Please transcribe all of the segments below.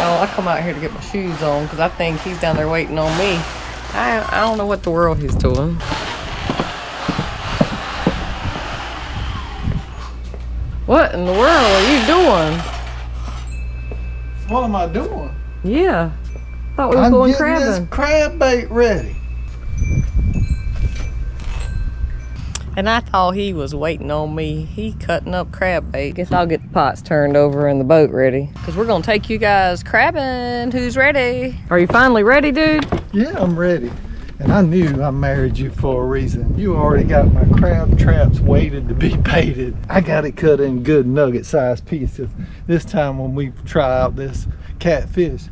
Oh, I come out here to get my shoes on because I think he's down there waiting on me. I don't know what the world he's doing. What in the world are you doing? What am I doing? Yeah. Thought we were going crabbing. I'm getting this crab bait ready. And I thought he was waiting on me. He cutting up crab bait. Guess I'll get the pots turned over and the boat ready. Because we're going to take you guys crabbing. Who's ready? Are you finally ready, dude? Yeah, I'm ready. And I knew I married you for a reason. You already got my crab traps weighted to be baited. I got it cut in good nugget sized pieces. This time when we try out this catfish,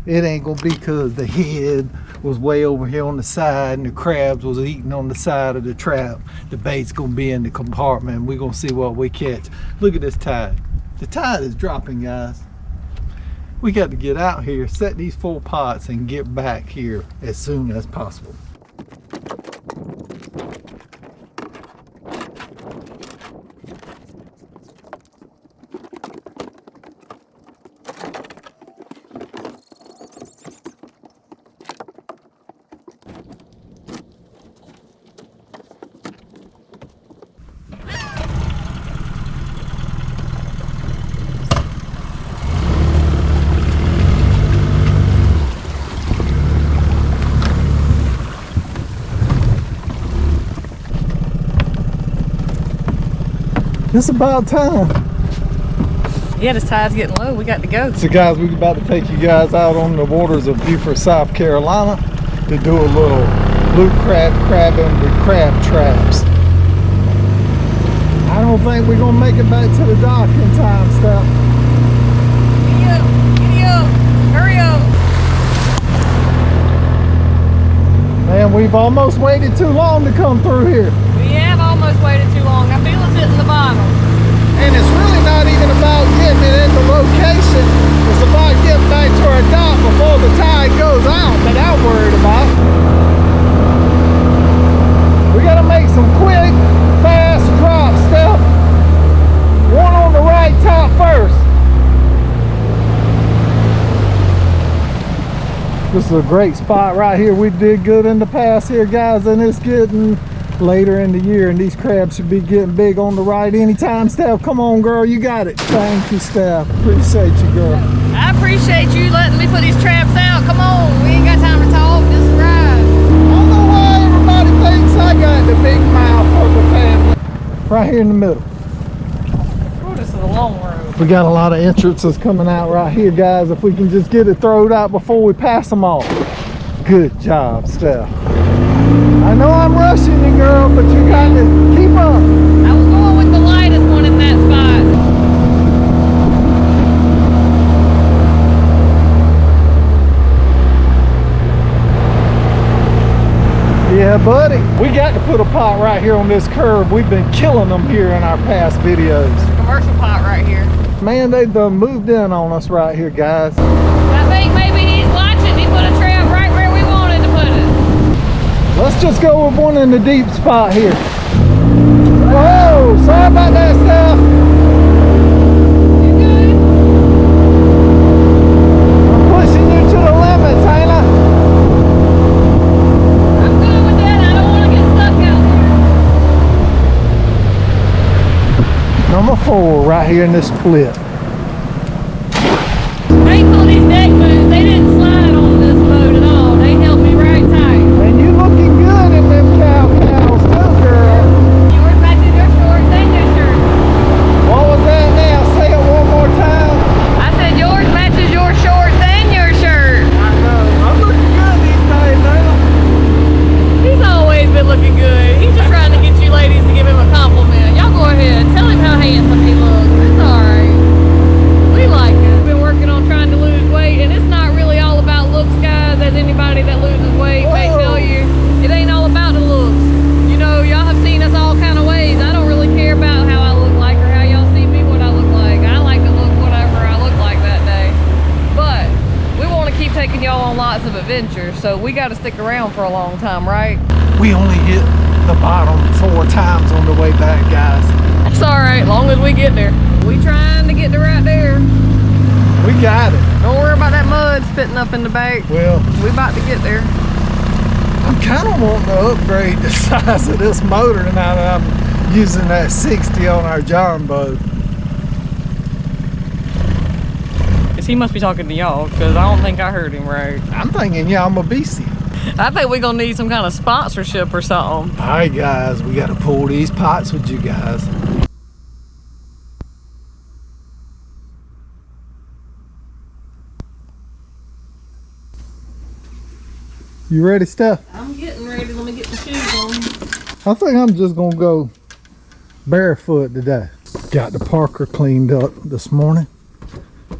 it ain't gonna be because the head was way over here on the side and the crabs was eating on the side of the trap. The bait's gonna be in the compartment and we're gonna see what we catch. Look at this tide. The tide is dropping, guys. We got to get out here, set these 4 pots and get back here as soon as possible. It's about time. Yeah, this tide's getting low. We got to go. So guys, we're about to take you guys out on the waters of Beaufort, South Carolina to do a little blue crab crabbing with crab traps. I don't think we're gonna make it back to the dock in time, Steph. Giddy up, hurry up. Man, we've almost waited too long to come through here. We have almost waited too long. I feel it's hitting the bottom. And it's really not even about getting it in the location. It's about getting back to our dock before the tide goes out that I'm worried about. We gotta make some quick, fast drops, Steph. One on the right top first. This is a great spot right here. We did good in the past here, guys, and it's getting later in the year and these crabs should be getting big on the right anytime. Steph, come on, girl, you got it. Thank you, Steph. Appreciate you, girl. I appreciate you letting me put these traps out. Come on, we ain't got time to talk, just ride. I don't know why everybody thinks I got the big mouth of the family. Right here in the middle. Oh, this is a long road. We got a lot of entrances coming out right here, guys. If we can just get it thrown out before we pass them all. Good job, Steph. I know I'm rushing you, girl, but you got to keep up. I was going with the lightest one in that spot. Yeah, buddy. We got to put a pot right here on this curb. We've been killing them here in our past videos. Commercial pot right here. Man, they've done moved in on us right here, guys. I think maybe he's watching. He put a trap right where we wanted to put it. Let's just go with one in the deep spot here. Whoa, sorry about that, Steph. You good? I'm pushing you to the limits, ain't I? I'm good with that. I don't want to get stuck out here. Number 4 right here in this split. Grateful these deck boots. They didn't slide on this boat at all. They held me right tight. And you looking good in them cows too, girl. Yours matches your shorts and your shirt. What was that now? Say it one more time. I said yours matches your shorts and your shirt. I know. I'm looking good these days, ain't I? He's always been looking good. He's just trying to get you ladies to give him a compliment. Y'all go ahead. Tell him how handsome he looks. It's alright. We like it. We've been working on trying to lose weight, and it's not really all about looks, guys. As anybody that loses weight may tell you, it ain't all about the looks. You know, y'all have seen us all kind of ways. I don't really care about how I look like or how y'all see me, what I look like. I like to look whatever I look like that day. But we want to keep taking y'all on lots of adventures, so we got to stick around for a long time, right? We only hit the bottom 4 times on the way back, guys. It's alright, long as we get there. We trying to get to right there. We got it. Don't worry about that mud spitting up in the back. Well, we about to get there. I'm kind of wanting to upgrade the size of this motor now that I'm using that 60 on our John boat. Cause he must be talking to y'all, cause I don't think I heard him right. I'm thinking Yamabisi. I think we're gonna need some kind of sponsorship or something. All right, guys, we got to pull these pots with you guys. You ready, Steph? I'm getting ready. Let me get the shoes on. I think I'm just gonna go barefoot today. Got the Parker cleaned up this morning.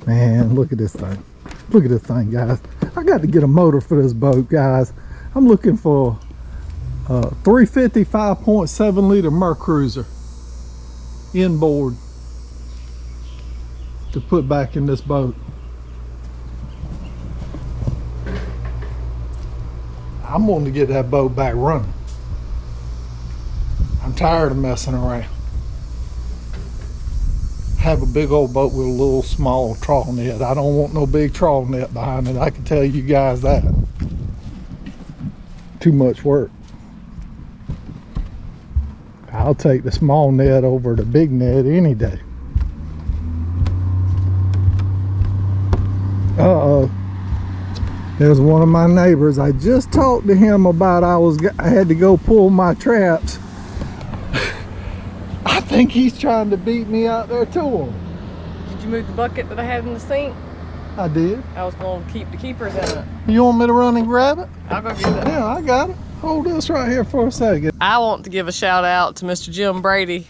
Man, look at this thing. Look at this thing, guys. I got to get a motor for this boat, guys. I'm looking for a 350 5.7 liter Mercruiser inboard to put back in this boat. I'm wanting to get that boat back running. I'm tired of messing around. Have a big old boat with a little small trawl net. I don't want no big trawl net behind it. I can tell you guys that. Too much work. I'll take the small net over the big net any day. Uh-oh. There's one of my neighbors. I just talked to him about I had to go pull my traps. I think he's trying to beat me out there to him. Did you move the bucket that I had in the sink? I did. I was going to keep the keepers in it. You want me to run and grab it? I'll go get it. Yeah, I got it. Hold this right here for a second. I want to give a shout out to Mr. Jim Brady,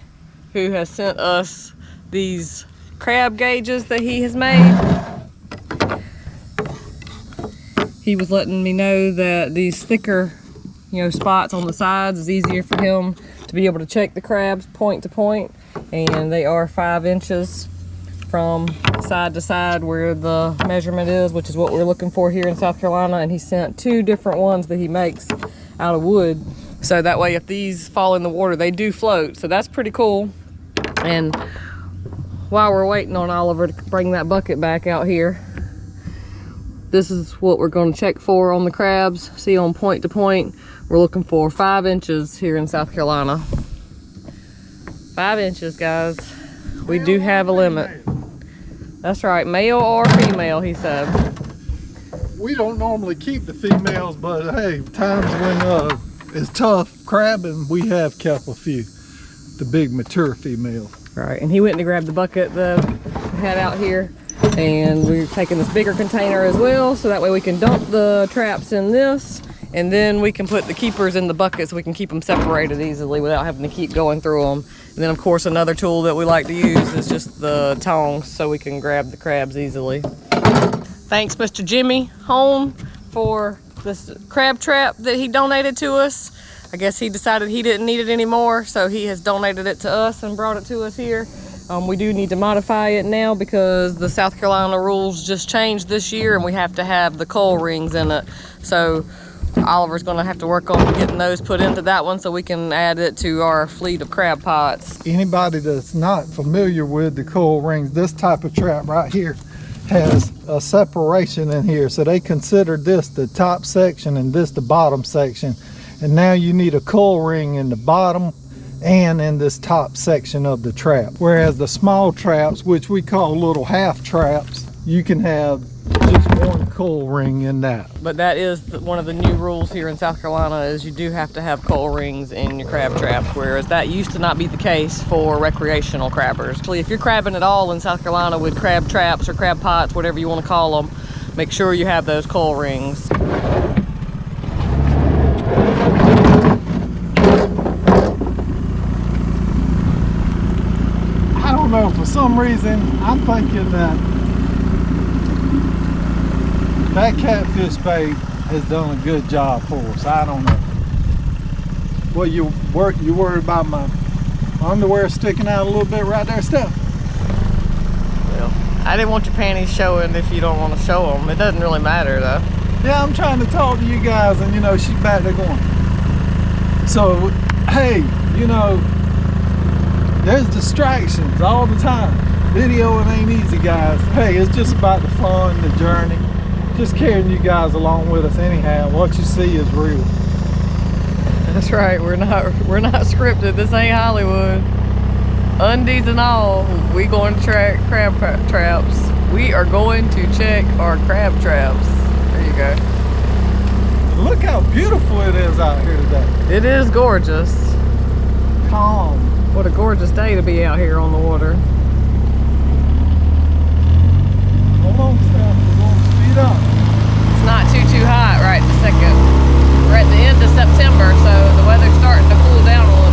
who has sent us these crab gauges that he has made. He was letting me know that these thicker, spots on the sides is easier for him to be able to check the crabs point to point, and they are 5 inches from side to side where the measurement is, which is what we're looking for here in South Carolina. And he sent 2 different ones that he makes out of wood, so that way if these fall in the water they do float, so that's pretty cool. And while we're waiting on Oliver to bring that bucket back out here, this is what we're going to check for on the crabs. See, on point to point we're looking for 5 inches here in South Carolina. 5 inches, guys. We do have a limit. That's right, male or female, he said. We don't normally keep the females, but hey, times when it's tough crabbing, we have kept a few, the big mature females. Right, and he went to grab the bucket that we had out here, and we're taking this bigger container as well, so that way we can dump the traps in this, and then we can put the keepers in the bucket so we can keep them separated easily without having to keep going through them. And then of course another tool that we like to use is just the tongs so we can grab the crabs easily. Thanks Mr. Jimmy Hone for this crab trap that he donated to us. I guess he decided he didn't need it anymore, so he has donated it to us and brought it to us here. We do need to modify it now because the South Carolina rules just changed this year and we have to have the coal rings in it. So Oliver's gonna have to work on getting those put into that one so we can add it to our fleet of crab pots. Anybody that's not familiar with the coal rings, this type of trap right here has a separation in here. So they consider this the top section and this the bottom section. And now you need a coal ring in the bottom and in this top section of the trap. Whereas the small traps, which we call little half traps, you can have just one coal ring in that. But that is one of the new rules here in South Carolina, is you do have to have coal rings in your crab traps, whereas that used to not be the case for recreational crabbers. If you're crabbing at all in South Carolina with crab traps or crab pots, whatever you want to call them, make sure you have those coal rings. I don't know, for some reason I'm thinking that catfish bait has done a good job for us. I don't know. Well, you worried about my underwear sticking out a little bit right there, Steph? Well, I didn't want your panties showing if you don't want to show them. It doesn't really matter though. Yeah, I'm trying to talk to you guys and she's back there going. So, hey, there's distractions all the time. Videoing ain't easy, guys. Hey, it's just about the fun, the journey. Just carrying you guys along with us anyhow. What you see is real. That's right. We're not scripted. This ain't Hollywood. Undies and all, we going to track crab traps. We are going to check our crab traps. There you go. Look how beautiful it is out here today. It is gorgeous. Calm. What a gorgeous day to be out here on the water. Hold on, Steph. We're going to speed up. It's not too hot right this second. We're at the end of September, so the weather's starting to cool down a little.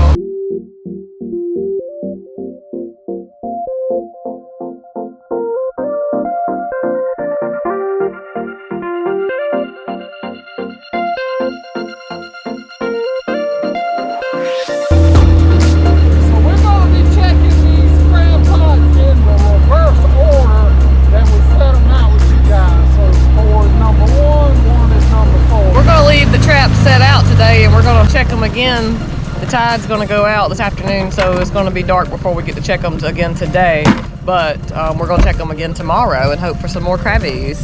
Check them again. The tide's going to go out this afternoon, so it's going to be dark before we get to check them again today. But we're going to check them again tomorrow and hope for some more crabbies.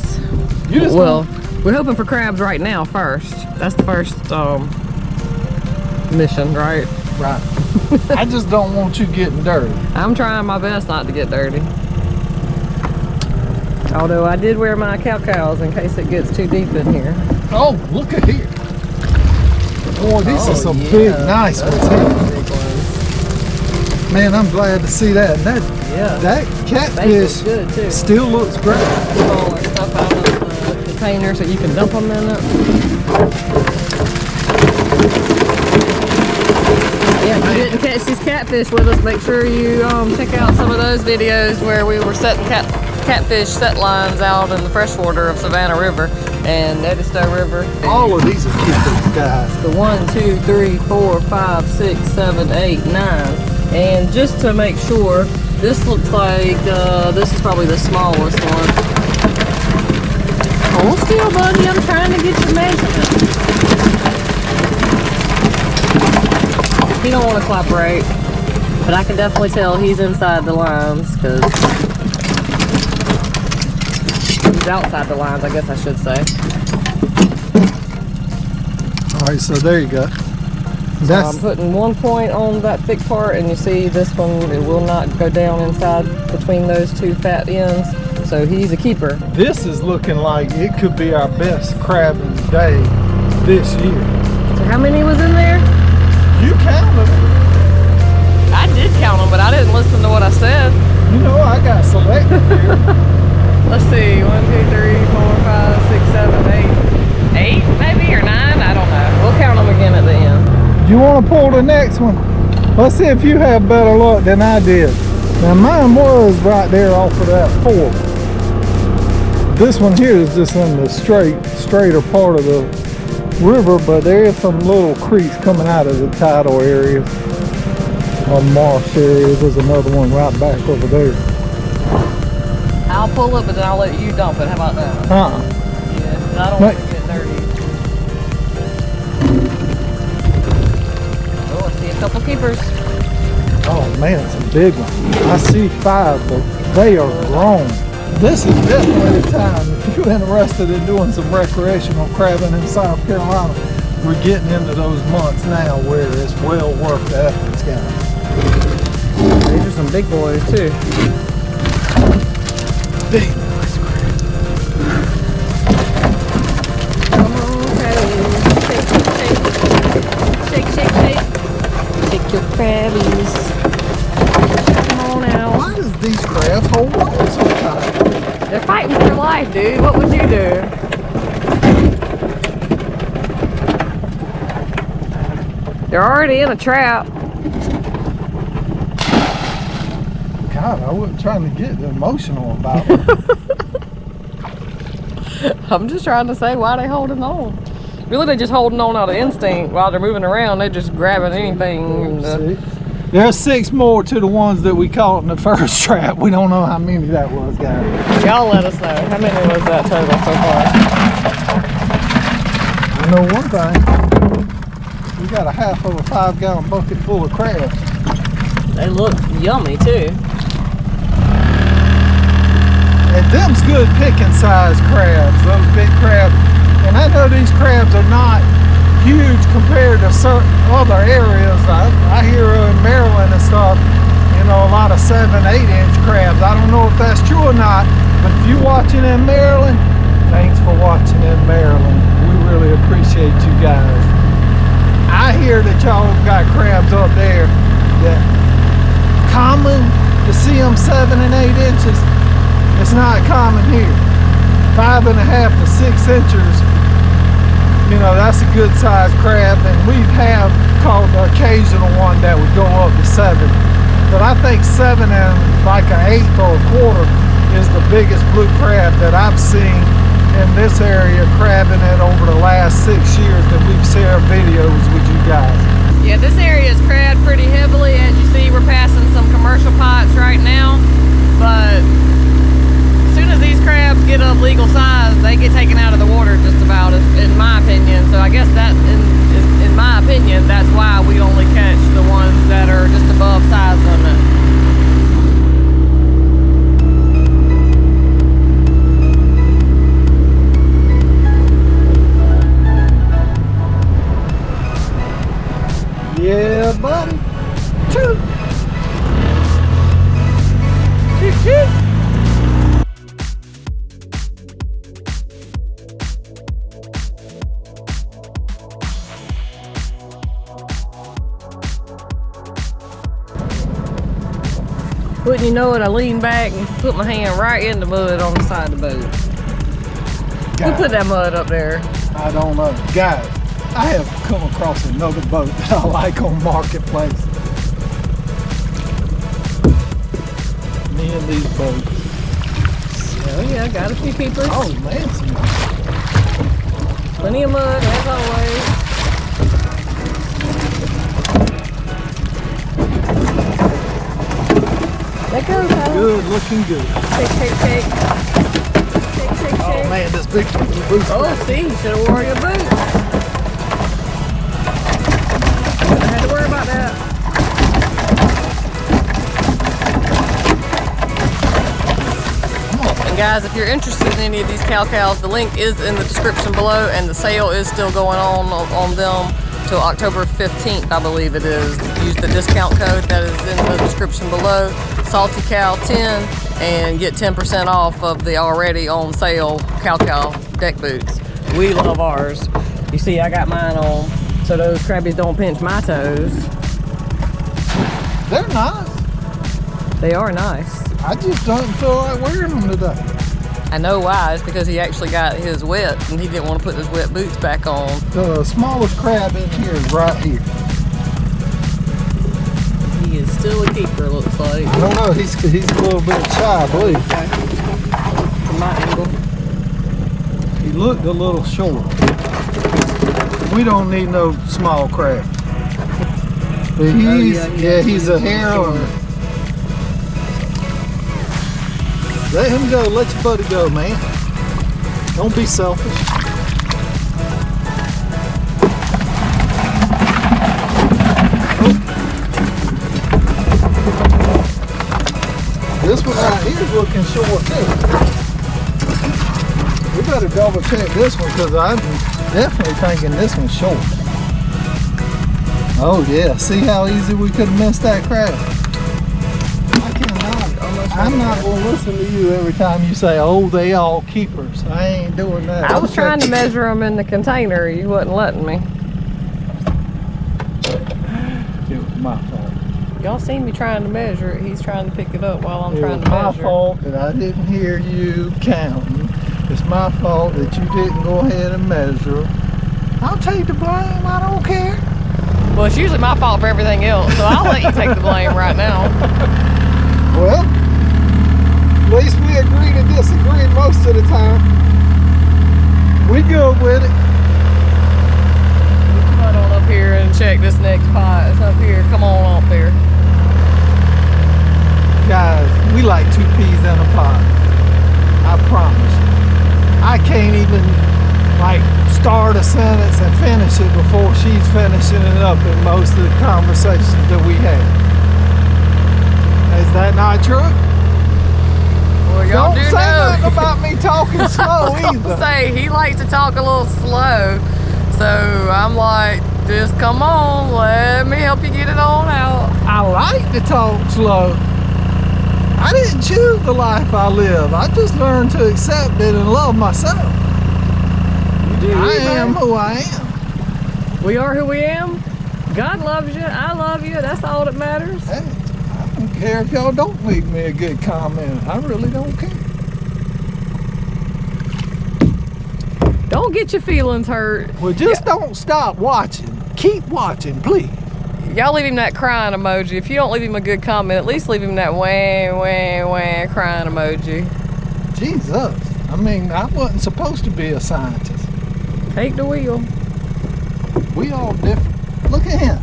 Well, we're hoping for crabs right now first. That's the first mission, right? Right. I just don't want you getting dirty. I'm trying my best not to get dirty. Although I did wear my cows in case it gets too deep in here. Oh, look at here. Boy, these are some big, nice ones here. Man, I'm glad to see that. That catfish good too. Still looks great. Pull all our stuff out of the container so you can dump them in it. Yeah, if you didn't catch these catfish with us, make sure you check out some of those videos where we were setting catfish set lines out in the freshwater of Savannah River and Edisto River. All of these are cute, guys. The 1, 2, 3, 4, 5, 6, 7, 8, 9. And just to make sure, this looks like this is probably the smallest one. Hold still, buddy. I'm trying to get your measurement. He don't want to cooperate, but I can definitely tell he's inside the lines because he's outside the lines, I guess I should say. All right, so there you go. So I'm putting 1 point on that thick part, and you see this one, it will not go down inside between those two fat ends. So he's a keeper. This is looking like it could be our best crabbing day this year. So how many was in there? You count them. I did count them, but I didn't listen to what I said. You know, I got selected here. Let's see, 1, 2, 3, 4, 5, 6, 7, 8. 8 maybe, or 9? I don't know. We'll count them again at the end. You want to pull the next one? Let's see if you have better luck than I did. Now mine was right there off of that fork. This one here is just in the straighter part of the river, but there is some little creeks coming out of the tidal areas or marsh areas. There's another one right back over there. I'll pull it, but then I'll let you dump it. How about that? Yeah, I don't want it to get dirty. Oh, I see a couple keepers. Oh man, some big ones. I see 5, but they are grown. This is definitely the time. If you're interested in doing some recreational crabbing in South Carolina, we're getting into those months now where it's well worth the efforts, guys. These are some big boys too. Big nice crab. Come on, crabbies. Shake, shake, shake. Shake, shake, shake. Shake your crabbies. Come on now. Why does these crabs hold on so tight? They're fighting for their life, dude. What would you do? They're already in a trap. God, I wasn't trying to get emotional about it. I'm just trying to say, why are they holding on? Really, they're just holding on out of instinct while they're moving around. They're just grabbing anything. There's 6 more to the ones that we caught in the first trap. We don't know how many that was, guys. Y'all let us know. How many was that total so far? I know one thing. We got a half of a 5-gallon bucket full of crabs. They look yummy too. And them's good picking size crabs, those big crabs. And I know these crabs are not huge compared to certain other areas. I hear in Maryland and stuff, you know, a lot of 7-8 inch crabs. I don't know if that's true or not, but if you're watching in Maryland, thanks for watching in Maryland. We really appreciate you guys. I hear that y'all got crabs up there that common to see them 7 and 8 inches. It's not common here. 5.5 to 6 inches, you know, that's a good sized crab, and we have caught the occasional one that would go up to 7. But I think 7 and like an 1/8 or a quarter is the biggest blue crab that I've seen in this area crabbing it over the last 6 years that we've shared videos with you guys. Yeah, this area is crabbed pretty heavily. As you see, we're passing some commercial pots right now, but as soon as these crabs get of legal size, they get taken out of the water just about, in my opinion. So I guess that, in my opinion, that's why we only catch the ones that are just above size limit. Yeah, buddy. Choo. Choo choo. Wouldn't you know it, I leaned back and put my hand right in the mud on the side of the boat. Who put that mud up there? I don't know. Guys, I have come across another boat that I like on Marketplace. Me and these boats. Oh yeah, got a few keepers. Oh man. Plenty of mud, as always. Let go, Tyler. Good, looking good. Shake, shake, shake. Shake, shake, Oh shake. man, this big boot's Oh, see, you should have worn your boots. Wouldn't have had to worry about that. And guys, if you're interested in any of these cows, the link is in the description below, and the sale is still going on them till October 15th, I believe it is. Use the discount code that is in the description below, 𝐶altyCow10, and get 10% off of the already on sale Kalkal deck boots. We love ours. You see, I got mine on so those crabbies don't pinch my toes. They're nice. They are nice. I just don't feel like wearing them today. I know why. It's because he actually got his wet and he didn't want to put his wet boots back on. The smallest crab in here is right here. He is still a keeper, looks like. I don't know, he's a little bit shy, I believe. From my angle. He looked a little short. We don't need no small crab. But he's a heroine. Let him go, let your buddy go, man. Don't be selfish. Oh. This one right here is looking short too. We better double check this one because I'm definitely thinking this one's short. Oh yeah, see how easy we could have missed that crab. I'm not going to listen to you every time you say, oh, they all keepers. I ain't doing that. I was trying to measure them in the container. You wasn't letting me. It was my fault. Y'all seen me trying to measure it. He's trying to pick it up while I'm trying to measure. It's my fault that I didn't hear you counting. It's my fault that you didn't go ahead and measure. I'll take the blame. I don't care. Well, it's usually my fault for everything else, so I'll let you take the blame right now. Well, at least we agree to disagree most of the time. We good with it. Come on up here and check this next pot. It's up here. Come on up there. Guys, we like 2 peas in a pot. I promise you. I can't even like start a sentence and finish it before she's finishing it up in most of the conversations that we have. Is that not true? Well, y'all Don't do say know. nothing about me talking slow either. Say he likes to talk a little slow, so I'm like, just come on, let me help you get it on out. I like to talk slow. I didn't choose the life I live. I just learned to accept it and love myself. You do. I am who I am. We are who we am. God loves you. I love you. That's all that matters. Hey, I don't care if y'all don't leave me a good comment. I really don't care. Don't get your feelings hurt. Well, just don't stop watching. Keep watching, please. Y'all leave him that crying emoji. If you don't leave him a good comment, at least leave him that wah, wah, wah crying emoji. Jesus. I mean, I wasn't supposed to be a scientist. Take the wheel. We all different. Look at him.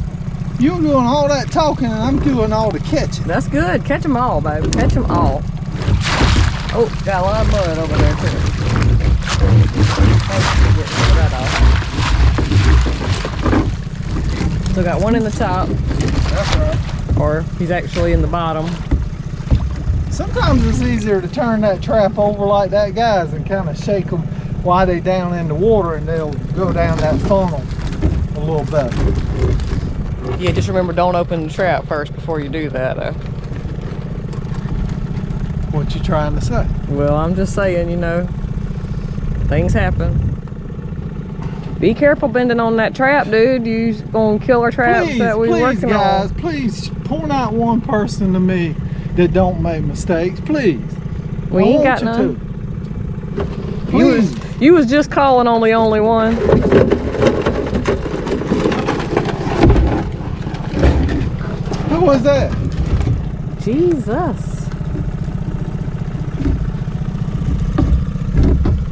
You're doing all that talking and I'm doing all the catching. That's good. Catch them all, baby. Catch them all. Oh, got a lot of mud over there, too. So got one in the top. That's right. Or he's actually in the bottom. Sometimes it's easier to turn that trap over like that, guys, and kind of shake them while they down in the water, and they'll go down that funnel a little better. Yeah, just remember, don't open the trap first before you do that, though. What you trying to say? Well, I'm just saying, you know, things happen. Be careful bending on that trap, dude. You gonna kill our traps that we're working guys, on. please point out one person to me that don't make mistakes, please. We ain't got none. Please. You was just calling on the only one. Who was that? Jesus.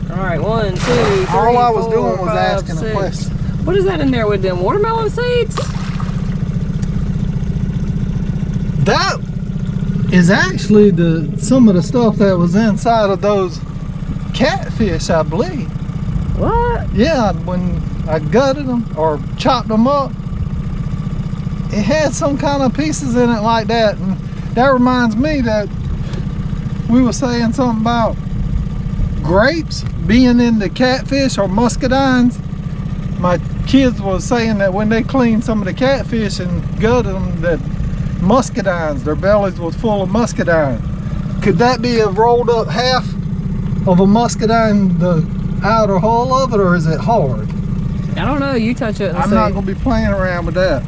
All right, 1, 2, 3, All I was 4, doing was 5, asking 6. a question. What is that in there with them watermelon seeds? That is actually some of the stuff that was inside of those catfish, I believe. What? Yeah, when I gutted them or chopped them up, it had some kind of pieces in it like that, and that reminds me that we were saying something about grapes being in the catfish or muscadines. My kids was saying that when they cleaned some of the catfish and gutted them, that muscadines, their bellies was full of muscadine. Could that be a rolled up half of a muscadine, the outer hull of it, or is it hard? I don't know. You touch it and I'm see. not gonna be playing around with that.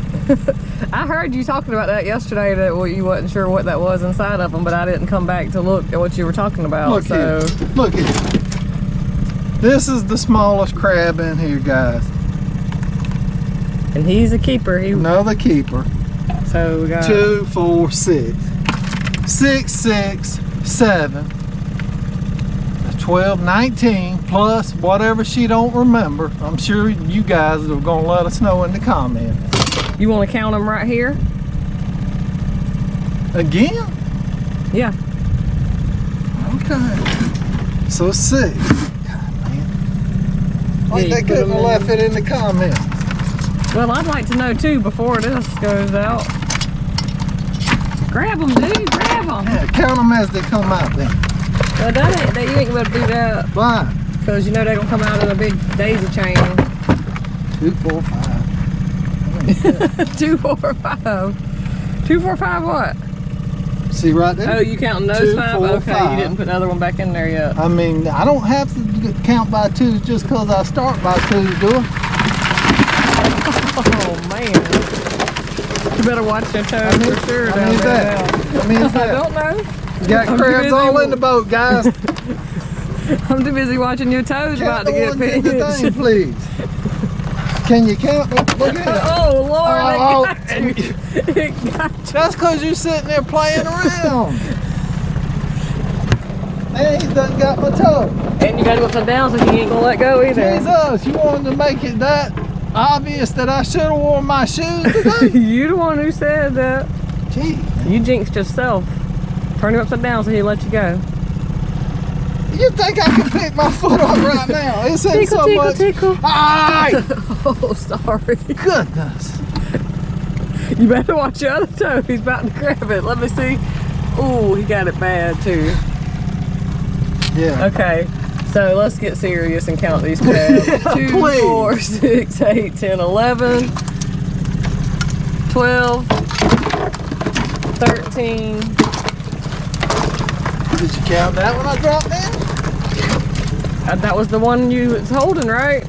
I heard you talking about that yesterday, that you wasn't sure what that was inside of them, but I didn't come back to look at what you were talking about. Look here. Look at it. This is the smallest crab in here, guys. And he's a keeper. Another keeper. So we got 2, 4, 6. 6, 6, 7. 12, 19 plus whatever she don't remember. I'm sure you guys are gonna let us know in the comments. You want to count them right here? Again? Yeah. Okay. So 6. God, man. Like Yeah, they couldn't have left it in the comments. Well, I'd like to know too before this goes out. Grab them, dude. Grab them. Yeah, count them as they come out then. Well, you ain't gonna do that. Why? Because you know they're gonna come out in a big daisy chain. 2, 4, 5. 2, 4, 5. 2, 4, 5 what? See right there? Oh, you counting those 2, 5? 4, Okay, 5. you didn't put another one back in there yet. I mean, I don't have to count by 2 just because I start by 2 to do it. Oh man. You better watch your toes for sure down there now. I mean, I don't know. You got crabs all in the boat, guys. I'm too busy watching your toes about to get pinched. pinched. Please. Can you count them? Look at it. Oh Lord, and it got you. that's because you're sitting there playing around. And he done got my toe. And you got to go upside down so you ain't gonna let go either. Jesus, you wanted to make it that obvious that I should have worn my shoes today? You the one who said that. Gee. You jinxed yourself. Turn him upside down so he'll let you go. You think I can pick my foot up right now? It's in Tickle, so tickle, much. tickle. Aye! Oh, sorry. Goodness. You better watch your other toe. He's about to grab it. Let me see. Oh, he got it bad too. Yeah. Okay, so let's get serious and count these crabs. 2, Please. 4, 6, 8, 10, 11, 12, 13. Did you count that when I dropped in? That was the one you was holding, right?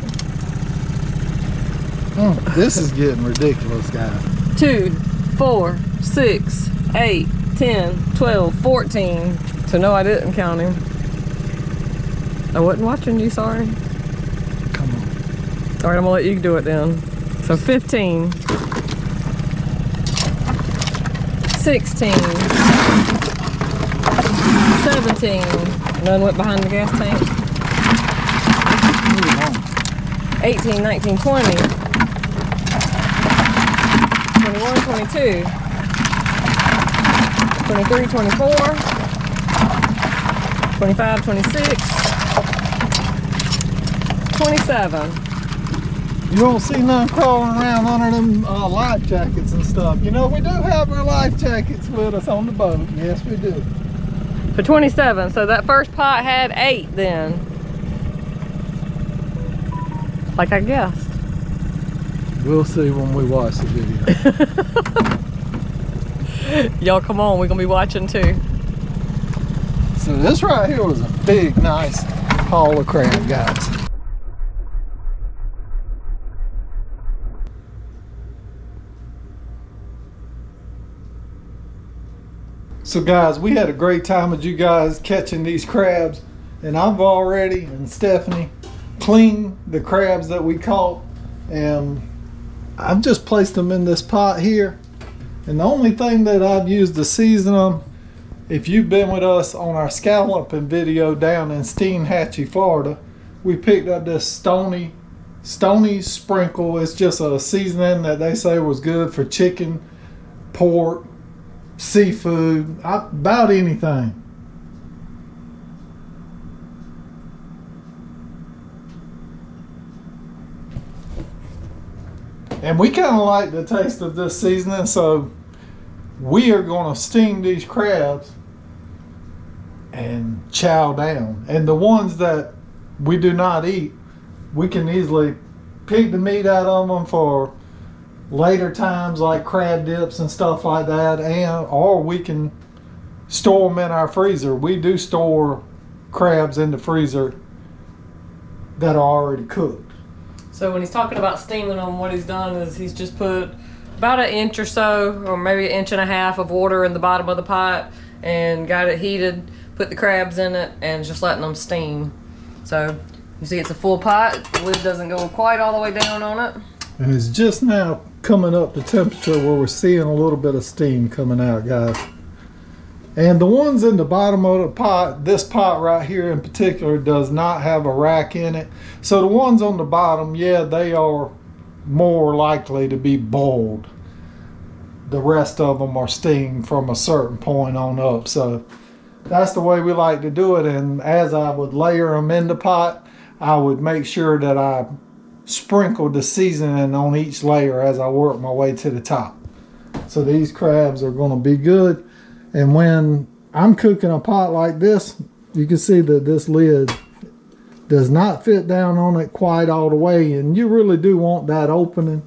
This is getting ridiculous, guys. 2, 4, 6, 8, 10, 12, 14. So no, I didn't count him. I wasn't watching you, sorry. Come on. All right, I'm gonna let you do it then. So 15, 16, 17. None went behind the gas tank. 18, 19, 20. 21, 22. 23, 24. 25, 26. 27. You don't see none crawling around under them life jackets and stuff. You know, we do have our life jackets with us on the boat. Yes, we do. For 27, so that first pot had 8 then. Like I guessed. We'll see when we watch the video. Y'all come on, we're gonna be watching too. So this right here was a big, nice haul of crab, guys. So guys, we had a great time with you guys catching these crabs, and I've already, and Stephanie, cleaned the crabs that we caught, and I've just placed them in this pot here. And the only thing that I've used to season them, if you've been with us on our scalloping video down in 𝐿𝐤𝐥𝐿𝐤, Florida, we picked up this stony sprinkle. It's just a seasoning that they say was good for chicken, pork, seafood, about anything. And we kind of like the taste of this seasoning, so we are going to steam these crabs and chow down. And the ones that we do not eat, we can easily pick the meat out of them for later times, like crab dips and stuff like that, or we can store them in our freezer. We do store crabs in the freezer that are already cooked. So when he's talking about steaming them, what he's done is he's just put about 1 inch or so, or maybe 1.5 inches of water in the bottom of the pot and got it heated, put the crabs in it, and just letting them steam. So you see it's a full pot, the lid doesn't go quite all the way down on it. And it's just now coming up to temperature where we're seeing a little bit of steam coming out, guys. And the ones in the bottom of the pot, this pot right here in particular, does not have a rack in it. So the ones on the bottom, yeah, they are more likely to be boiled. The rest of them are steamed from a certain point on up. So that's the way we like to do it. And as I would layer them in the pot, I would make sure that I sprinkled the seasoning on each layer as I work my way to the top. So these crabs are going to be good. And when I'm cooking a pot like this, you can see that this lid does not fit down on it quite all the way, and you really do want that opening,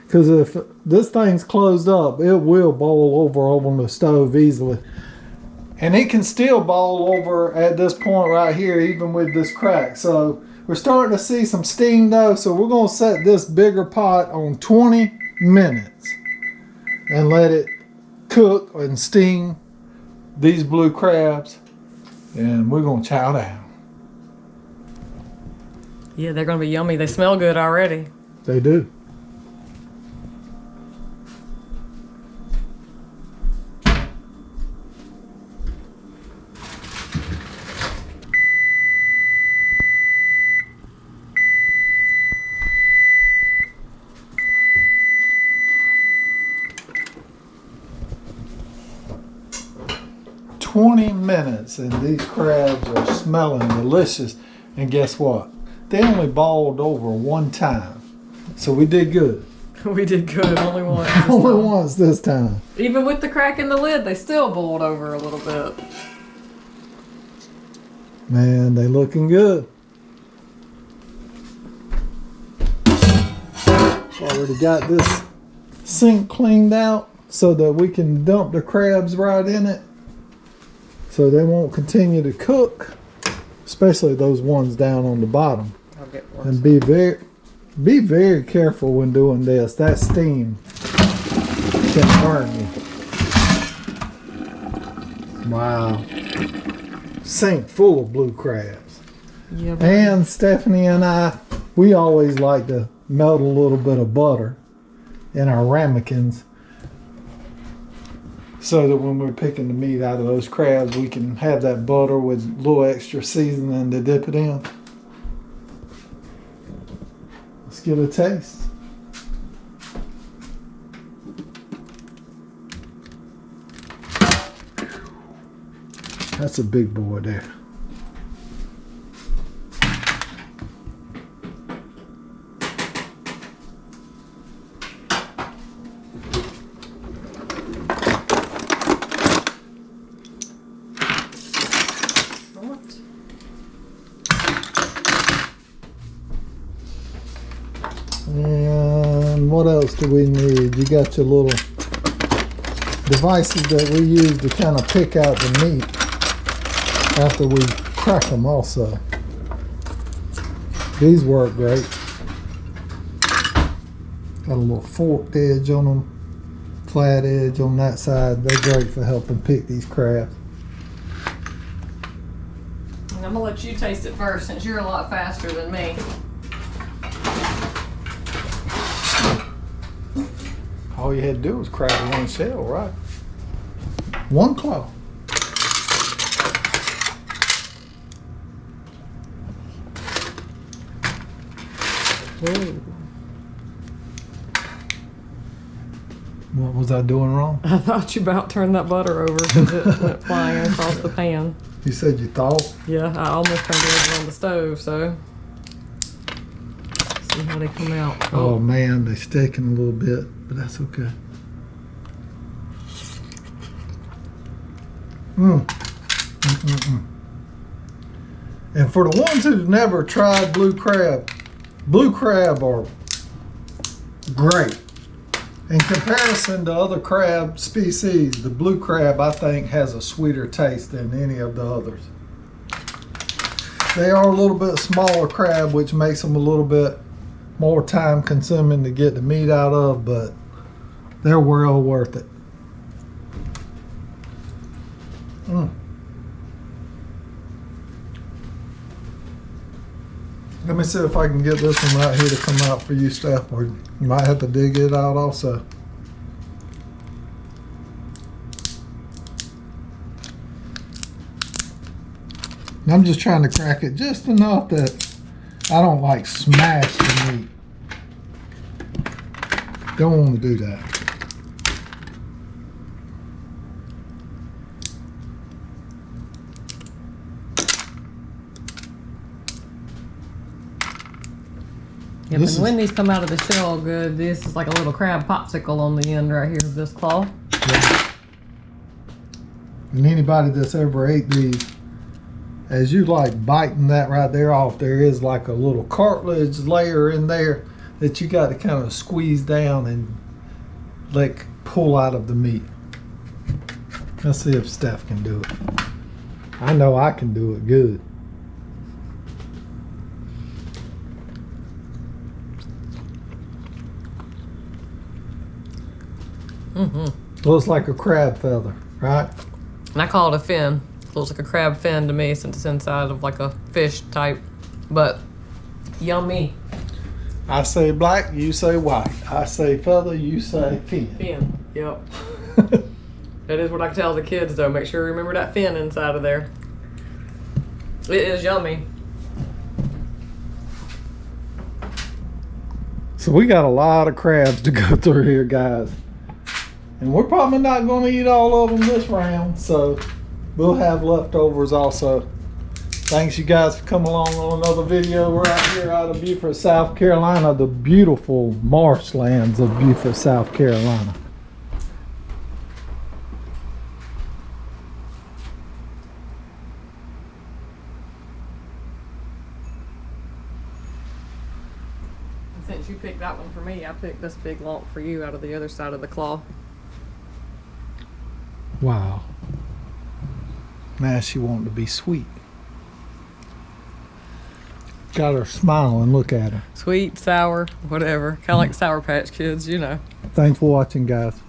because if this thing's closed up, it will boil over on the stove easily. And it can still boil over at this point right here, even with this crack. So we're starting to see some steam though, so we're going to set this bigger pot on 20 minutes and let it cook and steam these blue crabs, and we're going to chow down. Yeah, they're gonna be yummy. They smell good already. They do. $20 minutes and these crabs are smelling delicious. And guess what? They only boiled over one time. So we did good. We did good, only once. Only once this time. Even with the crack in the lid, they still boiled over a little bit. Man, they looking good. Already got this sink cleaned out so that we can dump the crabs right in it so they won't continue to cook, especially those ones down on the bottom. I'll get one. And be very careful when doing this. That steam can burn you. Wow. Sink full of blue crabs. Yeah, And Stephanie and I, we always like to melt a little bit of butter in our ramekins so that when we're picking the meat out of those crabs, we can have that butter with a little extra seasoning to dip it in. Let's get a taste. That's a big boy there. And what else do we need? You got your little devices that we use to kind of pick out the meat after we crack them also. These work great. Got a little forked edge on them, flat edge on that side. They're great for helping pick these crabs. And I'm gonna let you taste it first since you're a lot faster than me. All you had to do was crack one shell, right? One claw. Ooh. What was I doing wrong? I thought you about turned that butter over because it went flying across the pan. You said you thought? Yeah, I almost turned it over on the stove, so. See how they come out. Oh man, they're sticking a little bit, but that's okay. And for the ones who've never tried blue crab are great. In comparison to other crab species, the blue crab I think has a sweeter taste than any of the others. They are a little bit smaller crab, which makes them a little bit more time consuming to get the meat out of, but they're well worth it. Let me see if I can get this one right here to come out for you, Steph, or you might have to dig it out also. And I'm just trying to crack it just enough that I don't like smash the meat. Don't want to do that. Yep, and when these come out of the shell good, this is like a little crab popsicle on the end right here of this claw. Yeah. And anybody that's ever ate these, as you like biting that right there off, there is like a little cartilage layer in there that you got to kind of squeeze down and like pull out of the meat. Let's see if Steph can do it. I know I can do it good. Looks like a crab feather, right? And I call it a fin. It looks like a crab fin to me since it's inside of like a fish type, but yummy. I say black, you say white. I say feather, you say fin. Fin, yep. That is what I tell the kids though. Make sure you remember that fin inside of there. It is yummy. So we got a lot of crabs to go through here, guys. And we're probably not going to eat all of them this round, so we'll have leftovers also. Thanks you guys for coming along on another video. We're out here out of Beaufort, South Carolina, the beautiful marshlands of Beaufort, South Carolina. Since you picked that one for me, I picked this big lump for you out of the other side of the claw. Wow. Now she wanting to be sweet. Got her smiling. Look at her. Sweet, sour, whatever. Kind of like Sour Patch Kids, you know. Thanks for watching, guys.